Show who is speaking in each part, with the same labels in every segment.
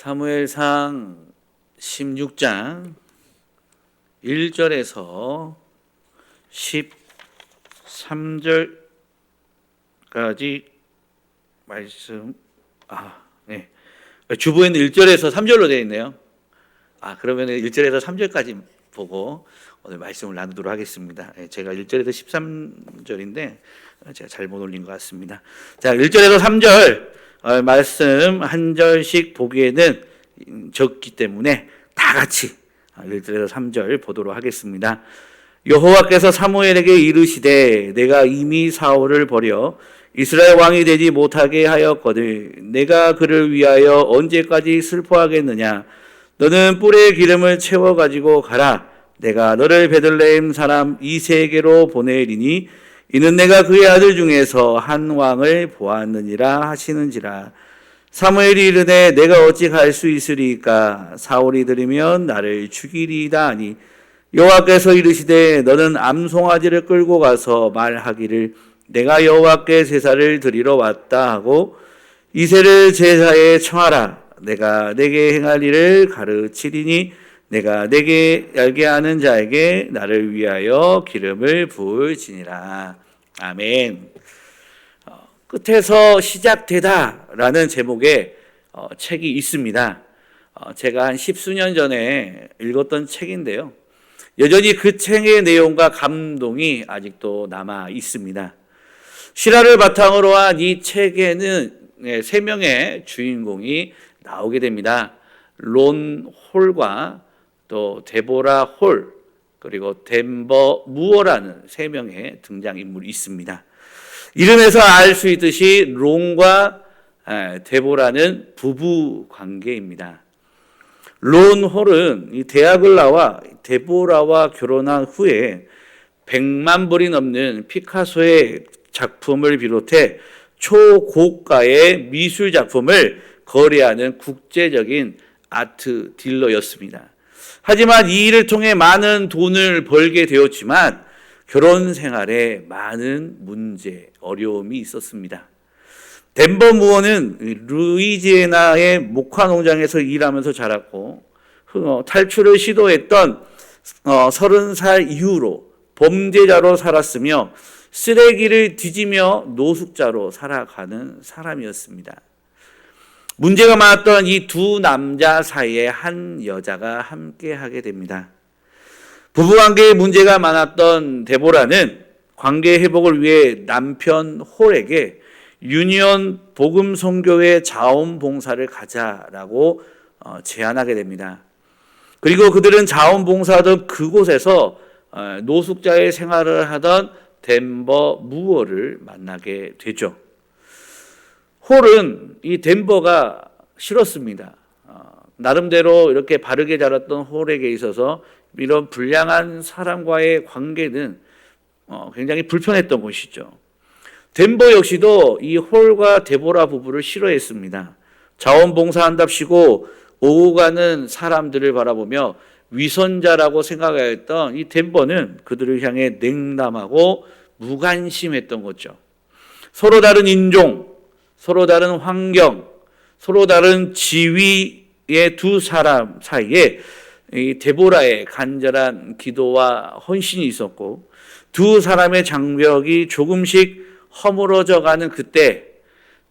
Speaker 1: 사무엘상 16장 1절에서 13절까지 말씀. 네. 주보에는 1절에서 3절로 되어 있네요. 그러면 1절에서 3절까지 보고 오늘 말씀을 나누도록 하겠습니다. 제가 1절에서 13절인데 제가 잘못 올린 것 같습니다. 자, 1절에서 3절 말씀 한 절씩 보기에는 적기 때문에 다 같이 1절에서 3절 보도록 하겠습니다. 여호와께서 사무엘에게 이르시되 내가 이미 사울을 버려 이스라엘 왕이 되지 못하게 하였거늘 내가 그를 위하여 언제까지 슬퍼하겠느냐. 너는 뿔에 기름을 채워 가지고 가라. 내가 너를 베들레헴 사람 이새에게로 보내리니 이는 내가 그의 아들 중에서 한 왕을 보았느니라 하시는지라. 사무엘이 이르되 내가 어찌 갈 수 있으리까. 사울이 들으면 나를 죽이리이다 하니 여호와께서 이르시되 너는 암송아지를 끌고 가서 말하기를 내가 여호와께 제사를 드리러 왔다 하고 이새를 제사에 청하라. 내가 내게 행할 일을 가르치리니 내가 내게 알게 하는 자에게 나를 위하여 기름을 부을지니라. 아멘. 끝에서 시작되다라는 제목의 책이 있습니다. 제가 한 10수년 전에 읽었던 책인데요. 여전히 그 책의 내용과 감동이 아직도 남아 있습니다. 실화를 바탕으로 한 이 책에는 3명의 주인공이 나오게 됩니다. 론 홀과 또 데보라 홀 그리고 덴버 무어라는 3명의 등장인물이 있습니다. 이름에서 알 수 있듯이 론과 데보라는 부부 관계입니다. 론 홀은 이 대학을 나와 데보라와 결혼한 후에 100만 불이 넘는 피카소의 작품을 비롯해 초고가의 미술 작품을 거래하는 국제적인 아트 딜러였습니다. 하지만 이 일을 통해 많은 돈을 벌게 되었지만 결혼 생활에 많은 문제, 어려움이 있었습니다. 덴버 무어는 루이지애나의 목화 농장에서 일하면서 자랐고 탈출을 시도했던 30살 이후로 범죄자로 살았으며 쓰레기를 뒤지며 노숙자로 살아가는 사람이었습니다. 문제가 많았던 이 두 남자 사이에 한 여자가 함께하게 됩니다. 부부관계에 문제가 많았던 데보라는 관계 회복을 위해 남편 홀에게 유니온 복음 선교회 자원봉사를 가자라고 제안하게 됩니다. 그리고 그들은 자원봉사하던 그곳에서 노숙자의 생활을 하던 덴버 무어를 만나게 되죠. 홀은 이 덴버가 싫었습니다. 나름대로 이렇게 바르게 자랐던 홀에게 있어서 이런 불량한 사람과의 관계는 굉장히 불편했던 것이죠. 덴버 역시도 이 홀과 데보라 부부를 싫어했습니다. 자원봉사한답시고 오고 가는 사람들을 바라보며 위선자라고 생각하였던 이 덴버는 그들을 향해 냉담하고 무관심했던 거죠. 서로 다른 인종, 서로 다른 환경, 서로 다른 지위의 두 사람 사이에 이 데보라의 간절한 기도와 헌신이 있었고 두 사람의 장벽이 조금씩 허물어져 가는 그때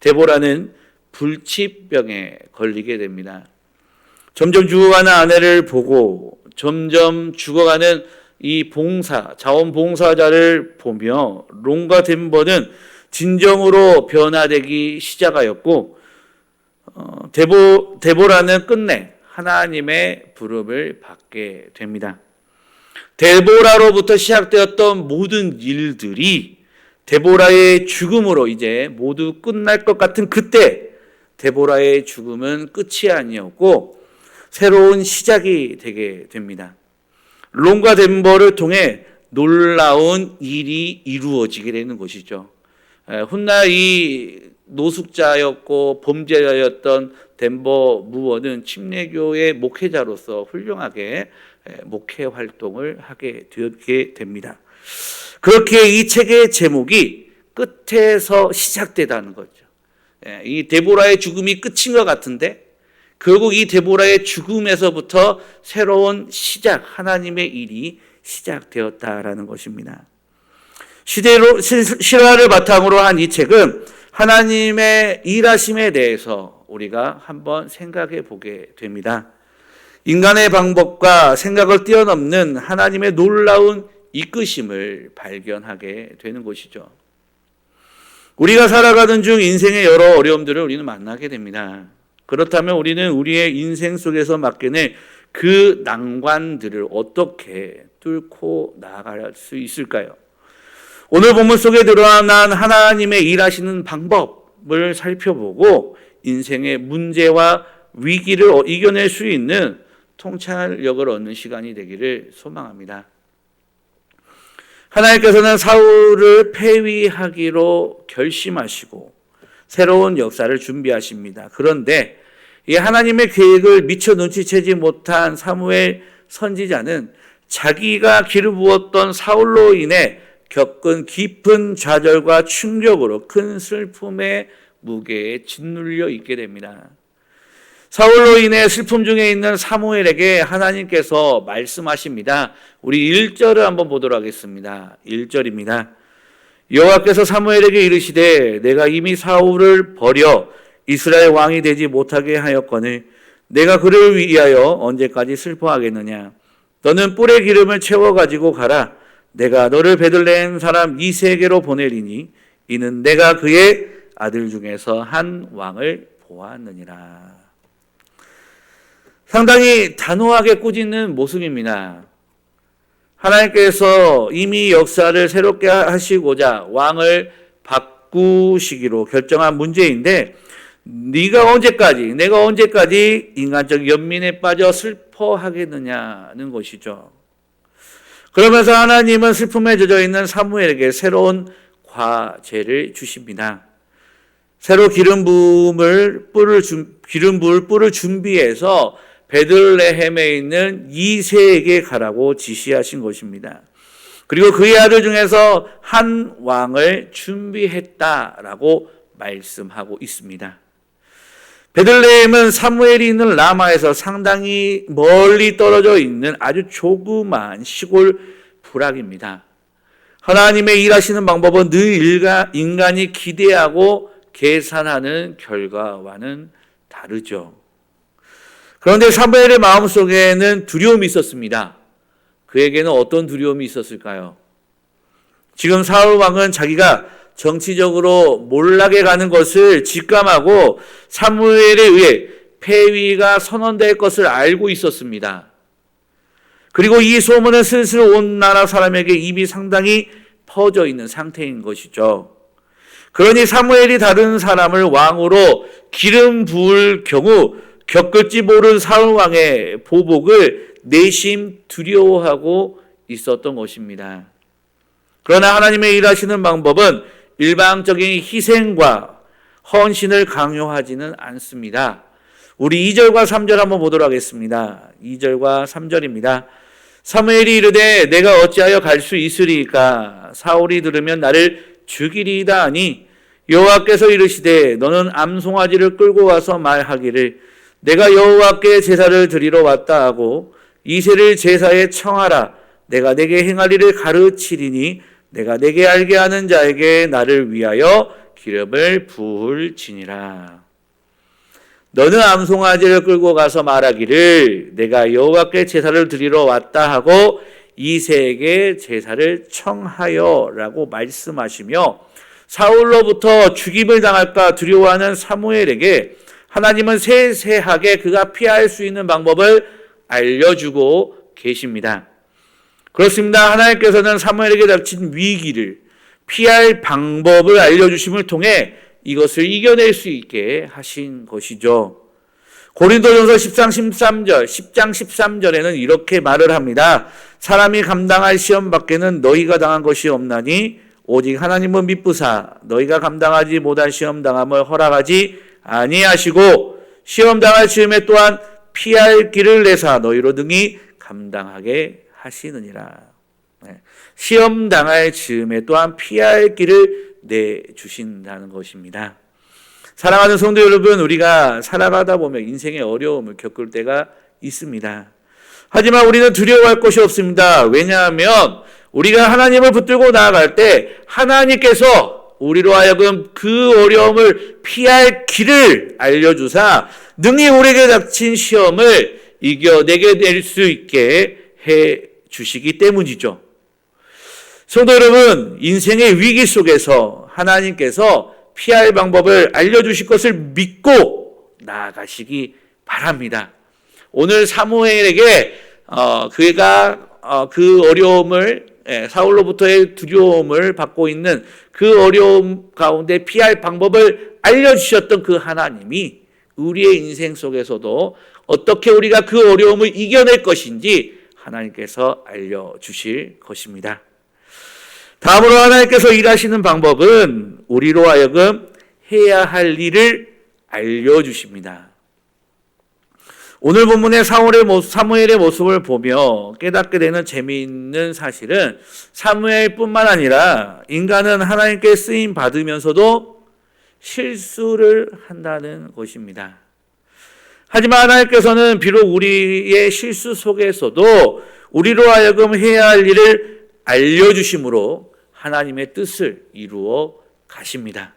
Speaker 1: 데보라는 불치병에 걸리게 됩니다. 점점 죽어가는 아내를 보고 점점 죽어가는 이 자원봉사자를 보며 론과 덴버는 진정으로 변화되기 시작하였고 데보라는 끝내 하나님의 부름을 받게 됩니다. 데보라로부터 시작되었던 모든 일들이 데보라의 죽음으로 이제 모두 끝날 것 같은 그때 데보라의 죽음은 끝이 아니었고 새로운 시작이 되게 됩니다. 론과 덴버를 통해 놀라운 일이 이루어지게 되는 것이죠. 훗날 이 노숙자였고 범죄자였던 덴버 무어는 침례교의 목회자로서 훌륭하게 목회 활동을 하게 되었게 됩니다. 그렇게 이 책의 제목이 끝에서 시작되다는 거죠. 이 데보라의 죽음이 끝인 것 같은데 결국 이 데보라의 죽음에서부터 새로운 시작, 하나님의 일이 시작되었다라는 것입니다. 실화를 바탕으로 한 이 책은 하나님의 일하심에 대해서 우리가 한번 생각해 보게 됩니다. 인간의 방법과 생각을 뛰어넘는 하나님의 놀라운 이끄심을 발견하게 되는 것이죠. 우리가 살아가는 중 인생의 여러 어려움들을 우리는 만나게 됩니다. 그렇다면 우리는 우리의 인생 속에서 맡겨낼 그 난관들을 어떻게 뚫고 나아갈 수 있을까요? 오늘 본문 속에 드러난 하나님의 일하시는 방법을 살펴보고 인생의 문제와 위기를 이겨낼 수 있는 통찰력을 얻는 시간이 되기를 소망합니다. 하나님께서는 사울을 폐위하기로 결심하시고 새로운 역사를 준비하십니다. 그런데 이 하나님의 계획을 미처 눈치채지 못한 사무엘 선지자는 자기가 기름 부었던 사울로 인해 겪은 깊은 좌절과 충격으로 큰 슬픔의 무게에 짓눌려 있게 됩니다. 사울로 인해 슬픔 중에 있는 사무엘에게 하나님께서 말씀하십니다. 우리 1절을 한번 보도록 하겠습니다. 1절입니다. 여호와께서 사무엘에게 이르시되 내가 이미 사울을 버려 이스라엘 왕이 되지 못하게 하였거늘 내가 그를 위하여 언제까지 슬퍼하겠느냐. 너는 뿔에 기름을 채워 가지고 가라. 내가 너를 베들레헴 사람 이새에게로 보내리니 이는 내가 그의 아들 중에서 한 왕을 보았느니라. 상당히 단호하게 꾸짖는 모습입니다. 하나님께서 이미 역사를 새롭게 하시고자 왕을 바꾸시기로 결정한 문제인데 내가 언제까지 인간적 연민에 빠져 슬퍼하겠느냐는 것이죠. 그러면서 하나님은 슬픔에 젖어 있는 사무엘에게 새로운 과제를 주십니다. 새로 기름 부을 뿔을 준비해서 베들레헴에 있는 이새에게 가라고 지시하신 것입니다. 그리고 그의 아들 중에서 한 왕을 준비했다라고 말씀하고 있습니다. 베들레헴은 사무엘이 있는 라마에서 상당히 멀리 떨어져 있는 아주 조그만 시골 부락입니다. 하나님의 일하시는 방법은 늘 인간이 기대하고 계산하는 결과와는 다르죠. 그런데 사무엘의 마음속에는 두려움이 있었습니다. 그에게는 어떤 두려움이 있었을까요? 지금 사울 왕은 자기가 정치적으로 몰락해 가는 것을 직감하고 사무엘에 의해 폐위가 선언될 것을 알고 있었습니다. 그리고 이 소문은 슬슬 온 나라 사람에게 이미 상당히 퍼져 있는 상태인 것이죠. 그러니 사무엘이 다른 사람을 왕으로 기름 부을 경우 겪을지 모르는 사울 왕의 보복을 내심 두려워하고 있었던 것입니다. 그러나 하나님의 일하시는 방법은 일방적인 희생과 헌신을 강요하지는 않습니다. 우리 2절과 3절 한번 보도록 하겠습니다. 2절과 3절입니다. 사무엘이 이르되 내가 어찌하여 갈 수 있으리까? 사울이 들으면 나를 죽이리이다 하니 여호와께서 이르시되 너는 암송아지를 끌고 와서 말하기를 내가 여호와께 제사를 드리러 왔다 하고 이새를 제사에 청하라. 내가 내게 행할 일을 가르치리니 내가 내게 알게 하는 자에게 나를 위하여 기름을 부을지니라. 너는 암송아지를 끌고 가서 말하기를 내가 여호와께 제사를 드리러 왔다 하고 이새에게 제사를 청하여 라고 말씀하시며 사울로부터 죽임을 당할까 두려워하는 사무엘에게 하나님은 세세하게 그가 피할 수 있는 방법을 알려주고 계십니다. 그렇습니다. 하나님께서는 사무엘에게 닥친 위기를 피할 방법을 알려주심을 통해 이것을 이겨낼 수 있게 하신 것이죠. 고린도전서 10장 13절에는 이렇게 말을 합니다. 사람이 감당할 시험 밖에는 너희가 당한 것이 없나니 오직 하나님은 미쁘사 너희가 감당하지 못할 시험 당함을 허락하지 아니하시고 시험 당할 즈음에 또한 피할 길을 내사 너희로 능히 감당하게 하시느니라. 시험 당할 즈음에 또한 피할 길을 내주신다는 것입니다. 사랑하는 성도 여러분, 우리가 살아가다 보면 인생의 어려움을 겪을 때가 있습니다. 하지만 우리는 두려워할 것이 없습니다. 왜냐하면 우리가 하나님을 붙들고 나아갈 때 하나님께서 우리로 하여금 그 어려움을 피할 길을 알려주사 능히 우리에게 닥친 시험을 이겨내게 될 수 있게 해 주시기 때문이죠. 성도 여러분, 인생의 위기 속에서 하나님께서 피할 방법을 알려주실 것을 믿고 나아가시기 바랍니다. 오늘 사무엘에게 그가 그 어려움을 사울로부터의 두려움을 받고 있는 그 어려움 가운데 피할 방법을 알려주셨던 그 하나님이 우리의 인생 속에서도 어떻게 우리가 그 어려움을 이겨낼 것인지 하나님께서 알려주실 것입니다. 다음으로 하나님께서 일하시는 방법은 우리로 하여금 해야 할 일을 알려주십니다. 오늘 본문의 사무엘의 모습을 보며 깨닫게 되는 재미있는 사실은 사무엘뿐만 아니라 인간은 하나님께 쓰임 받으면서도 실수를 한다는 것입니다. 하지만 하나님께서는 비록 우리의 실수 속에서도 우리로 하여금 해야 할 일을 알려주심으로 하나님의 뜻을 이루어 가십니다.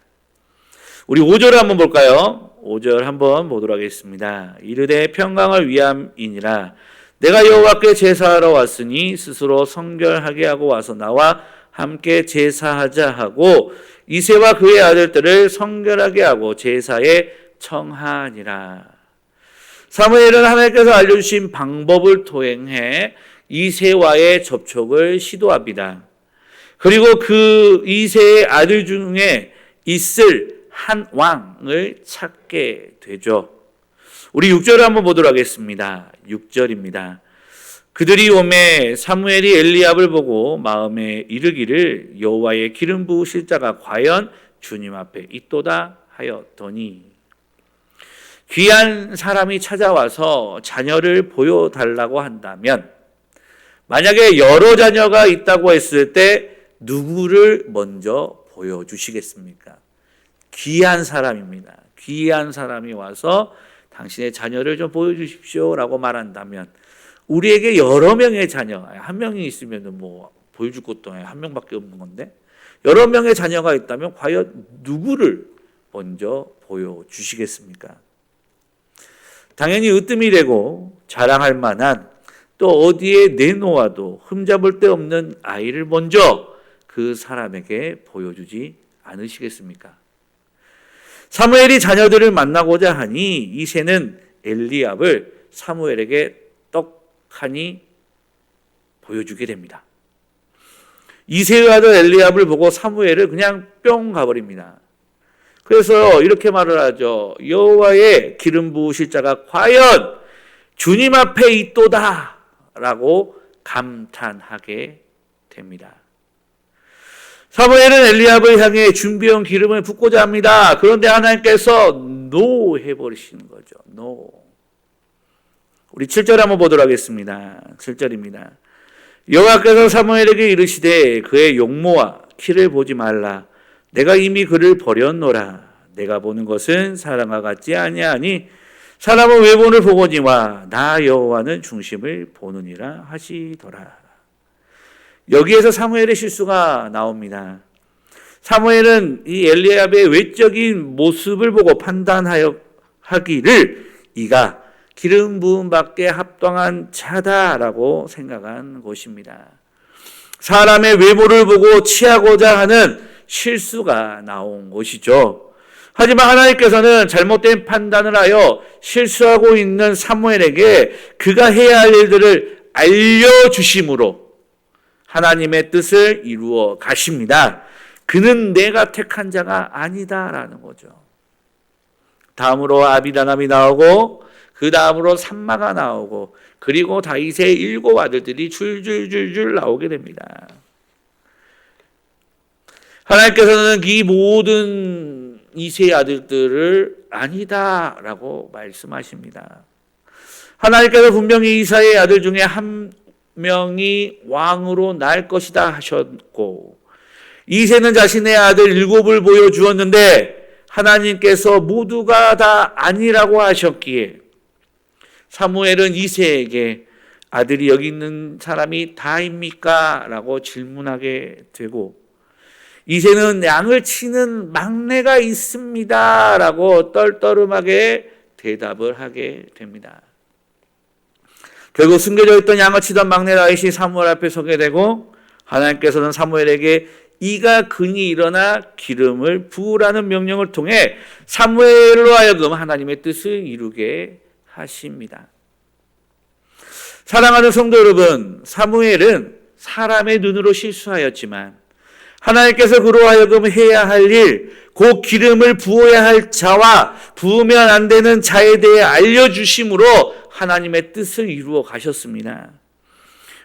Speaker 1: 우리 5절을 한번 볼까요? 5절 한번 보도록 하겠습니다. 이르되 평강을 위함이니라. 내가 여호와께 제사하러 왔으니 스스로 성결하게 하고 와서 나와 함께 제사하자 하고 이새와 그의 아들들을 성결하게 하고 제사에 청하니라. 사무엘은 하나님께서 알려주신 방법을 통해 이새와의 접촉을 시도합니다. 그리고 그 이새의 아들 중에 있을 한 왕을 찾게 되죠. 우리 6절을 한번 보도록 하겠습니다. 6절입니다. 그들이 오매 사무엘이 엘리압을 보고 마음에 이르기를 여호와의 기름 부으실 자가 과연 주님 앞에 있도다 하였더니, 귀한 사람이 찾아와서 자녀를 보여달라고 한다면 만약에 여러 자녀가 있다고 했을 때 누구를 먼저 보여주시겠습니까? 귀한 사람입니다. 귀한 사람이 와서 당신의 자녀를 좀 보여주십시오 라고 말한다면 우리에게 여러 명의 자녀, 한 명이 있으면 뭐 보여줄 것도 한 명밖에 없는 건데 여러 명의 자녀가 있다면 과연 누구를 먼저 보여주시겠습니까? 당연히 으뜸이 되고 자랑할 만한, 또 어디에 내놓아도 흠잡을 데 없는 아이를 먼저 그 사람에게 보여주지 않으시겠습니까? 사무엘이 자녀들을 만나고자 하니 이새는 엘리압을 사무엘에게 떡하니 보여주게 됩니다. 이새의 아들 엘리압을 보고 사무엘을 그냥 뿅 가버립니다. 그래서 이렇게 말을 하죠. 여호와의 기름 부으실 자가 과연 주님 앞에 있도다 라고 감탄하게 됩니다. 사무엘은 엘리압을 향해 준비한 기름을 붓고자 합니다. 그런데 하나님께서 노 해버리시는 거죠. 노. 우리 7절 한번 보도록 하겠습니다. 7절입니다. 여호와께서 사무엘에게 이르시되 그의 용모와 키를 보지 말라. 내가 이미 그를 버렸노라. 내가 보는 것은 사람과 같지 아니하니 사람은 외모를 보거니와 나 여호와는 중심을 보느니라 하시더라. 여기에서 사무엘의 실수가 나옵니다. 사무엘은 이 엘리압의 외적인 모습을 보고 판단하기를 이가 기름 부음 받게 합당한 자다라고 생각한 것입니다. 사람의 외모를 보고 취하고자 하는 실수가 나온 것이죠. 하지만 하나님께서는 잘못된 판단을 하여 실수하고 있는 사무엘에게 그가 해야 할 일들을 알려주심으로 하나님의 뜻을 이루어 가십니다. 그는 내가 택한 자가 아니다라는 거죠. 다음으로 아비다남이 나오고 그 다음으로 삼마가 나오고 그리고 다윗의 7 아들들이 줄줄줄줄 나오게 됩니다. 하나님께서는 이 모든 이새의 아들들을 아니다라고 말씀하십니다. 하나님께서 분명히 이사의 아들 중에 한 명이 왕으로 날 것이다 하셨고 이새는 자신의 아들 7을 보여주었는데 하나님께서 모두가 다 아니라고 하셨기에 사무엘은 이새에게 아들이 여기 있는 사람이 다입니까? 라고 질문하게 되고, 이새는 양을 치는 막내가 있습니다. 라고 떨떠름하게 대답을 하게 됩니다. 결국 숨겨져 있던 양을 치던 막내 다윗이 사무엘 앞에 서게 되고, 하나님께서는 사무엘에게 이가 근히 일어나 기름을 부으라는 명령을 통해 사무엘로 하여금 하나님의 뜻을 이루게 하십니다. 사랑하는 성도 여러분, 사무엘은 사람의 눈으로 실수하였지만 하나님께서 그로 하여금 해야 할 일, 그 기름을 부어야 할 자와 부으면 안 되는 자에 대해 알려주심으로 하나님의 뜻을 이루어 가셨습니다.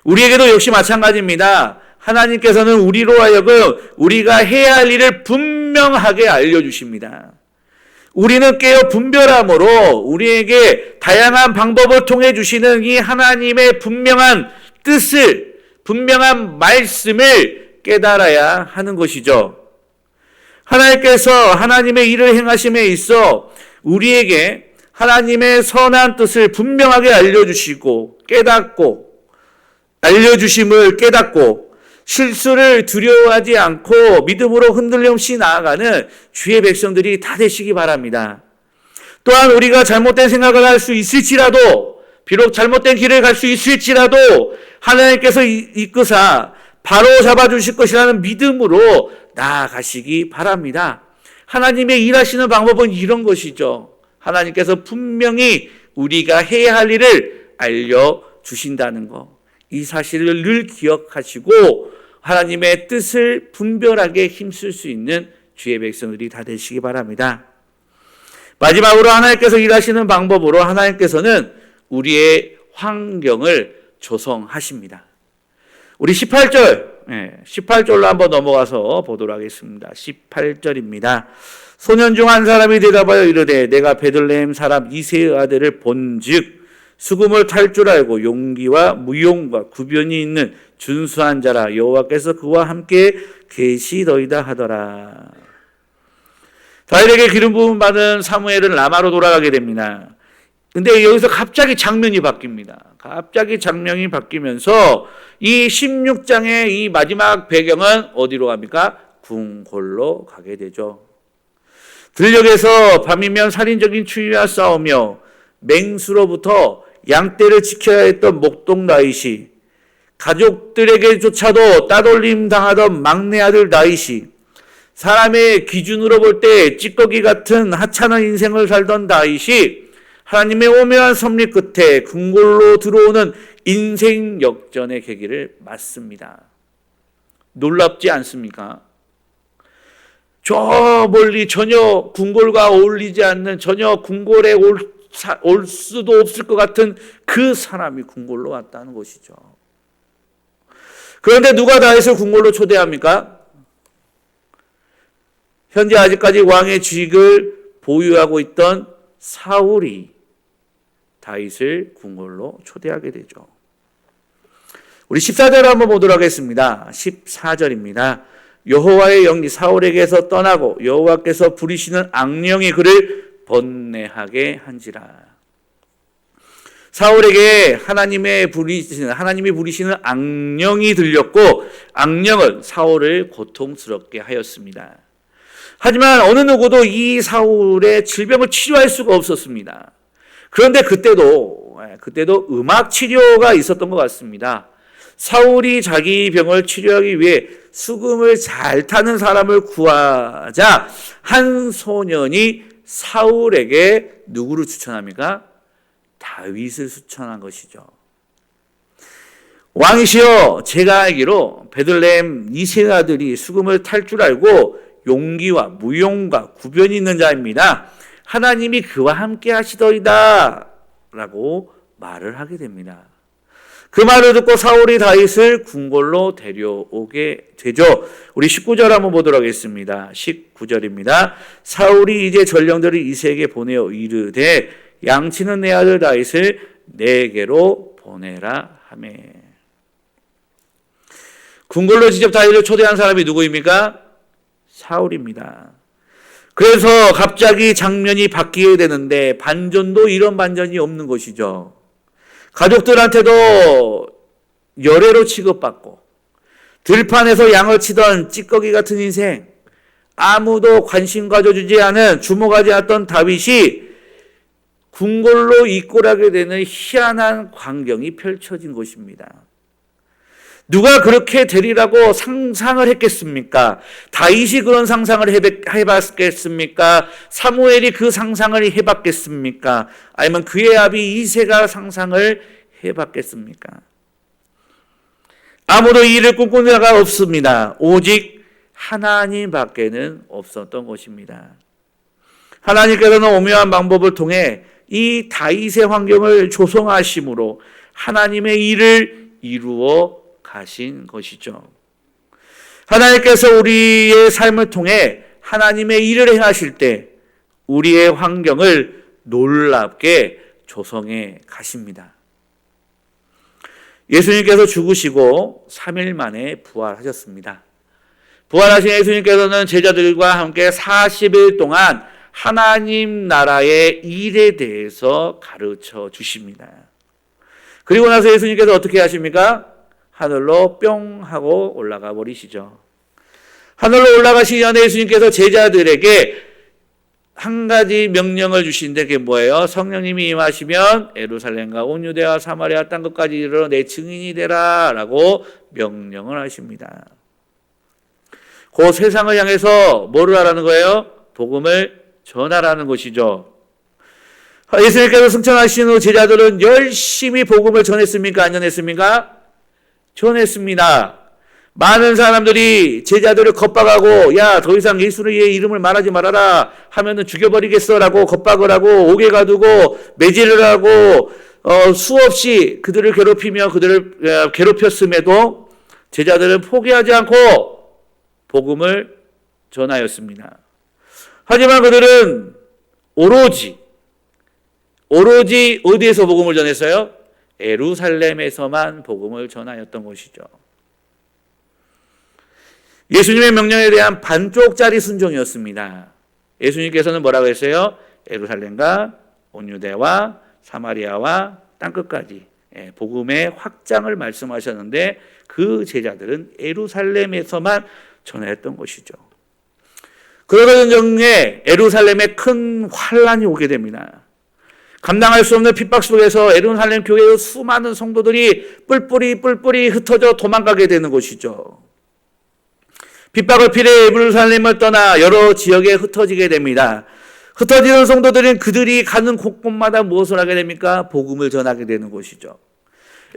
Speaker 1: 우리에게도 역시 마찬가지입니다. 하나님께서는 우리로 하여금 우리가 해야 할 일을 분명하게 알려주십니다. 우리는 깨어 분별함으로 우리에게 다양한 방법을 통해 주시는 이 하나님의 분명한 뜻을, 분명한 말씀을 깨달아야 하는 것이죠. 하나님께서 하나님의 일을 행하심에 있어 우리에게 하나님의 선한 뜻을 분명하게 알려주시고 깨닫고, 알려주심을 깨닫고 실수를 두려워하지 않고 믿음으로 흔들림 없이 나아가는 주의 백성들이 다 되시기 바랍니다. 또한 우리가 잘못된 생각을 할 수 있을지라도, 비록 잘못된 길을 갈 수 있을지라도 하나님께서 이끄사 바로 잡아주실 것이라는 믿음으로 나아가시기 바랍니다. 하나님의 일하시는 방법은 이런 것이죠. 하나님께서 분명히 우리가 해야 할 일을 알려주신다는 것, 이 사실을 늘 기억하시고 하나님의 뜻을 분별하게 힘쓸 수 있는 주의 백성들이 다 되시기 바랍니다. 마지막으로 하나님께서 일하시는 방법으로 하나님께서는 우리의 환경을 조성하십니다. 우리 18절로 한번 넘어가서 보도록 하겠습니다. 18절입니다. 소년 중 한 사람이 대답하여 이르되 내가 베들레헴 사람 이새의 아들을 본즉 수금을 탈 줄 알고 용기와 무용과 구변이 있는 준수한 자라, 여호와께서 그와 함께 계시더이다 하더라. 다윗에게 기름 부음 받은 사무엘은 라마로 돌아가게 됩니다. 근데 여기서 갑자기 장면이 바뀝니다. 갑자기 장면이 바뀌면서 이 16장의 이 마지막 배경은 어디로 갑니까? 궁궐로 가게 되죠. 들녘에서 밤이면 살인적인 추위와 싸우며 맹수로부터 양떼를 지켜야 했던 목동 다윗이, 가족들에게조차도 따돌림 당하던 막내 아들 다윗이, 사람의 기준으로 볼 때 찌꺼기 같은 하찮은 인생을 살던 다윗이 하나님의 오묘한 섭리 끝에 궁궐로 들어오는 인생 역전의 계기를 맞습니다. 놀랍지 않습니까? 저 멀리 전혀 궁궐과 어울리지 않는, 전혀 궁궐에 올 수도 없을 것 같은 그 사람이 궁궐로 왔다는 것이죠. 그런데 누가 다윗을 궁궐로 초대합니까? 현재 아직까지 왕의 직을 보유하고 있던 사울이 다윗을 궁궐로 초대하게 되죠. 우리 14절 한번 보도록 하겠습니다. 14절입니다. 여호와의 영이 사울에게서 떠나고 여호와께서 부리시는 악령이 그를 번뇌하게 한지라. 사울에게 하나님이 부리시는 악령이 들렸고 악령은 사울을 고통스럽게 하였습니다. 하지만 어느 누구도 이 사울의 질병을 치료할 수가 없었습니다. 그런데 그때도 음악 치료가 있었던 것 같습니다. 사울이 자기 병을 치료하기 위해 수금을 잘 타는 사람을 구하자 한 소년이 사울에게 누구를 추천합니까? 다윗을 추천한 것이죠. 왕이시여, 제가 알기로 베들레헴 이새 아들이 수금을 탈 줄 알고 용기와 무용과 구변이 있는 자입니다. 하나님이 그와 함께 하시더이다 라고 말을 하게 됩니다. 그 말을 듣고 사울이 다윗을 궁궐로 데려오게 되죠. 우리 19절 한번 보도록 하겠습니다. 19절입니다. 사울이 이제 전령들을 이새에게 보내어 이르되 양치는 내 아들 다윗을 내게로 보내라 하매. 궁궐로 직접 다윗을 초대한 사람이 누구입니까? 사울입니다. 그래서 갑자기 장면이 바뀌게 되는데 반전도 이런 반전이 없는 것이죠. 가족들한테도 열애로 취급받고 들판에서 양을 치던 찌꺼기 같은 인생, 아무도 관심 가져주지 않은 주목하지 않았던 다윗이 궁궐로 입고하게 되는 희한한 광경이 펼쳐진 것입니다. 누가 그렇게 되리라고 상상을 했겠습니까? 다윗이 그런 상상을 해봤겠습니까? 사무엘이 그 상상을 해봤겠습니까? 아니면 그의 아비 이새가 상상을 해봤겠습니까? 아무도 이 일을 꿈꾼 자가 없습니다. 오직 하나님밖에는 없었던 것입니다. 하나님께서는 오묘한 방법을 통해 이 다윗의 환경을 조성하심으로 하나님의 일을 이루어 가신 것이죠. 하나님께서 우리의 삶을 통해 하나님의 일을 행하실 때 우리의 환경을 놀랍게 조성해 가십니다. 예수님께서 죽으시고 3일 만에 부활하셨습니다. 부활하신 예수님께서는 제자들과 함께 40일 동안 하나님 나라의 일에 대해서 가르쳐 주십니다. 그리고 나서 예수님께서 어떻게 하십니까? 하늘로 뿅 하고 올라가 버리시죠. 하늘로 올라가시기 전에 예수님께서 제자들에게 한 가지 명령을 주시는데 그게 뭐예요? 성령님이 임하시면 예루살렘과 온 유대와 사마리아 땅 끝까지 이르러 내 증인이 되라 라고 명령을 하십니다. 그 세상을 향해서 뭐를 하라는 거예요? 복음을 전하라는 것이죠. 예수님께서 승천하신 후 제자들은 열심히 복음을 전했습니까? 안 전했습니까? 전했습니다. 많은 사람들이 제자들을 겁박하고 야, 더 이상 예수의 이름을 말하지 말아라 하면은 죽여버리겠어라고 겁박을 하고 옥에 가두고 매질을 하고 수없이 그들을 괴롭히며 그들을 괴롭혔음에도 제자들은 포기하지 않고 복음을 전하였습니다. 하지만 그들은 오로지 어디에서 복음을 전했어요? 예루살렘에서만 복음을 전하였던 것이죠. 예수님의 명령에 대한 반쪽짜리 순종이었습니다. 예수님께서는 뭐라고 했어요? 예루살렘과 온 유대와 사마리아와 땅끝까지 복음의 확장을 말씀하셨는데 그 제자들은 예루살렘에서만 전했던 것이죠. 그러던 중에 예루살렘에 큰 환란이 오게 됩니다. 감당할 수 없는 핍박 속에서 예루살렘 교회의 수많은 성도들이 뿔뿔이 흩어져 도망가게 되는 것이죠. 핍박을 피해 예루살렘을 떠나 여러 지역에 흩어지게 됩니다. 흩어지는 성도들은 그들이 가는 곳곳마다 무엇을 하게 됩니까? 복음을 전하게 되는 것이죠.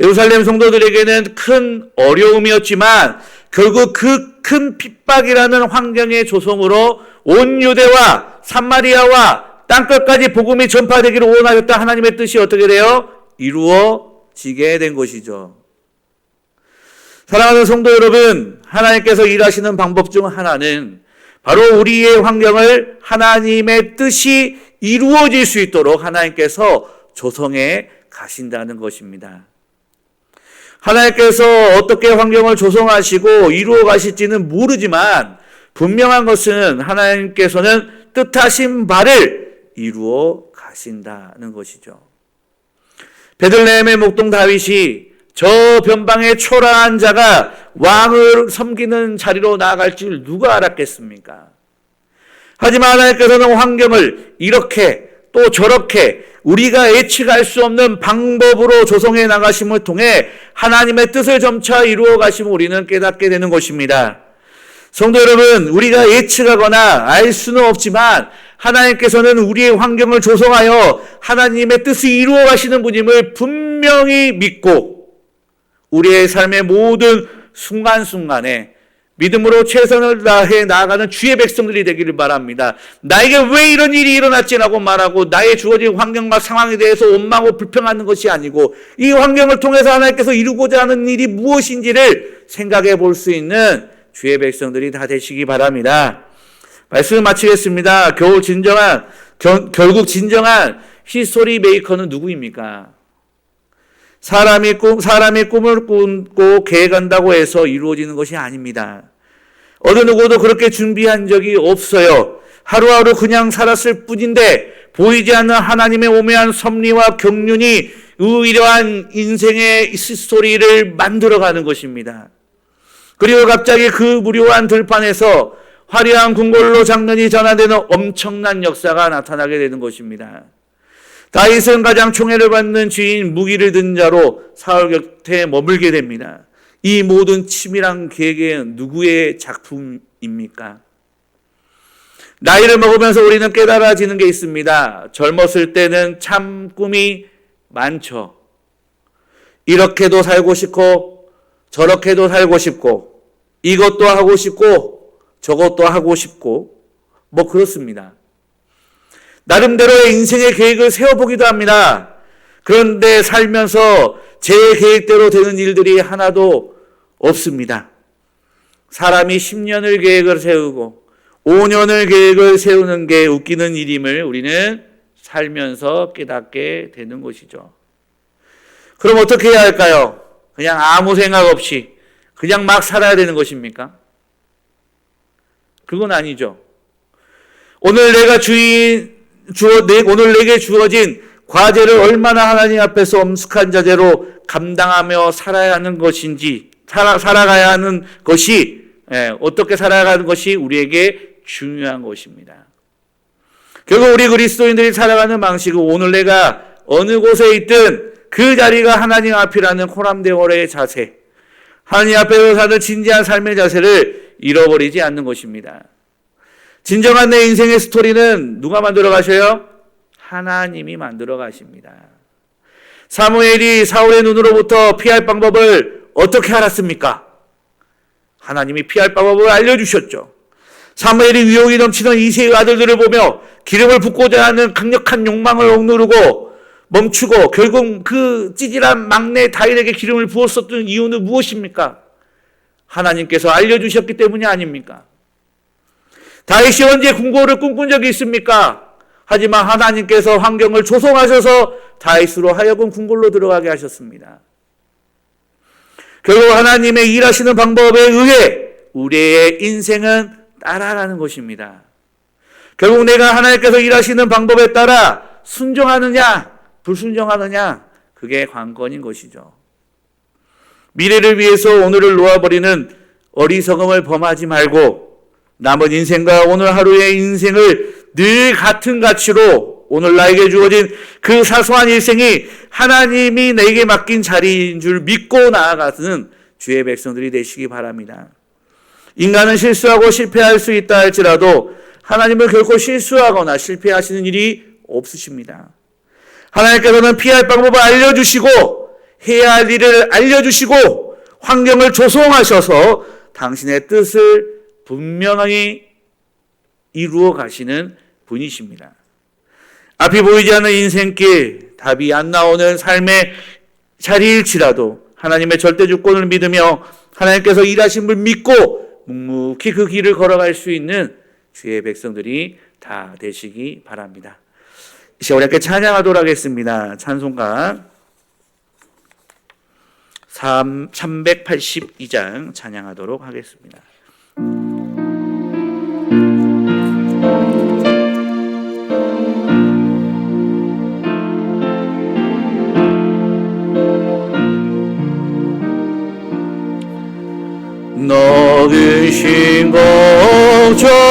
Speaker 1: 예루살렘 성도들에게는 큰 어려움이었지만 결국 그 큰 핍박이라는 환경의 조성으로 온 유대와 사마리아와 땅끝까지 복음이 전파되기를 원하였다 하나님의 뜻이 어떻게 돼요? 이루어지게 된 것이죠. 사랑하는 성도 여러분, 하나님께서 일하시는 방법 중 하나는 바로 우리의 환경을 하나님의 뜻이 이루어질 수 있도록 하나님께서 조성해 가신다는 것입니다. 하나님께서 어떻게 환경을 조성하시고 이루어 가실지는 모르지만 분명한 것은 하나님께서는 뜻하신 바를 이루어 가신다는 것이죠. 베들레헴의 목동 다윗이 저 변방의 초라한 자가 왕을 섬기는 자리로 나아갈 줄 누가 알았겠습니까? 하지만 하나님께서는 환경을 이렇게 또 저렇게 우리가 예측할 수 없는 방법으로 조성해 나가심을 통해 하나님의 뜻을 점차 이루어 가심을 우리는 깨닫게 되는 것입니다. 성도 여러분, 우리가 예측하거나 알 수는 없지만 하나님께서는 우리의 환경을 조성하여 하나님의 뜻을 이루어 가시는 분임을 분명히 믿고 우리의 삶의 모든 순간순간에 믿음으로 최선을 다해 나아가는 주의 백성들이 되기를 바랍니다. 나에게 왜 이런 일이 일어났지라고 말하고 나의 주어진 환경과 상황에 대해서 원망하고 불평하는 것이 아니고 이 환경을 통해서 하나님께서 이루고자 하는 일이 무엇인지를 생각해 볼 수 있는 주의 백성들이 다 되시기 바랍니다. 말씀을 마치겠습니다. 결국 진정한 히스토리 메이커는 누구입니까? 사람이 꿈을 꾸고 계획한다고 해서 이루어지는 것이 아닙니다. 어느 누구도 그렇게 준비한 적이 없어요. 하루하루 그냥 살았을 뿐인데 보이지 않는 하나님의 오묘한 섭리와 경륜이 이러한 인생의 스토리를 만들어가는 것입니다. 그리고 갑자기 그 무료한 들판에서 화려한 궁궐로 장면이 전환되는 엄청난 역사가 나타나게 되는 것입니다. 다윗은 가장 총애를 받는 주인 무기를 든 자로 사울 곁에 머물게 됩니다. 이 모든 치밀한 계획은 누구의 작품입니까? 나이를 먹으면서 우리는 깨달아지는 게 있습니다. 젊었을 때는 참 꿈이 많죠. 이렇게도 살고 싶고 저렇게도 살고 싶고 이것도 하고 싶고 저것도 하고 싶고 뭐 그렇습니다. 나름대로의 인생의 계획을 세워보기도 합니다. 그런데 살면서 제 계획대로 되는 일들이 하나도 없습니다. 사람이 10년을 계획을 세우고 5년을 계획을 세우는 게 웃기는 일임을 우리는 살면서 깨닫게 되는 것이죠. 그럼 어떻게 해야 할까요? 그냥 아무 생각 없이 그냥 막 살아야 되는 것입니까? 그건 아니죠. 오늘 내게 주어진 과제를 얼마나 하나님 앞에서 엄숙한 자세로 감당하며 살아야 하는 것인지, 살아가야 하는 것이, 어떻게 살아가는 것이 우리에게 중요한 것입니다. 결국 우리 그리스도인들이 살아가는 방식은 오늘 내가 어느 곳에 있든 그 자리가 하나님 앞이라는 호람대월의 자세, 하나님 앞에서 사는 진지한 삶의 자세를 잃어버리지 않는 것입니다. 진정한 내 인생의 스토리는 누가 만들어 가셔요? 하나님이 만들어 가십니다. 사무엘이 사울의 눈으로부터 피할 방법을 어떻게 알았습니까? 하나님이 피할 방법을 알려주셨죠. 사무엘이 위용이 넘치는 이새의 아들들을 보며 기름을 붓고자 하는 강력한 욕망을 억누르고 멈추고 결국 그 찌질한 막내 다윗에게 기름을 부었었던 이유는 무엇입니까? 하나님께서 알려주셨기 때문이 아닙니까? 다윗이 언제 궁궐을 꿈꾼 적이 있습니까? 하지만 하나님께서 환경을 조성하셔서 다윗으로 하여금 궁궐로 들어가게 하셨습니다. 결국 하나님의 일하시는 방법에 의해 우리의 인생은 따라가는 것입니다. 결국 내가 하나님께서 일하시는 방법에 따라 순종하느냐 불순종하느냐 그게 관건인 것이죠. 미래를 위해서 오늘을 놓아버리는 어리석음을 범하지 말고 남은 인생과 오늘 하루의 인생을 늘 같은 가치로 오늘 나에게 주어진 그 사소한 일생이 하나님이 내게 맡긴 자리인 줄 믿고 나아가는 주의 백성들이 되시기 바랍니다. 인간은 실수하고 실패할 수 있다 할지라도 하나님은 결코 실수하거나 실패하시는 일이 없으십니다. 하나님께서는 피할 방법을 알려주시고 해야 할 일을 알려주시고 환경을 조성하셔서 당신의 뜻을 분명히 이루어 가시는 분이십니다. 앞이 보이지 않는 인생길, 답이 안 나오는 삶의 자리일지라도 하나님의 절대 주권을 믿으며 하나님께서 일하심을 믿고 묵묵히 그 길을 걸어갈 수 있는 주의 백성들이 다 되시기 바랍니다. 이 시간 우리 함께 찬양하도록 하겠습니다. 찬송가 382장 찬양하도록 하겠습니다. 넓으신 공정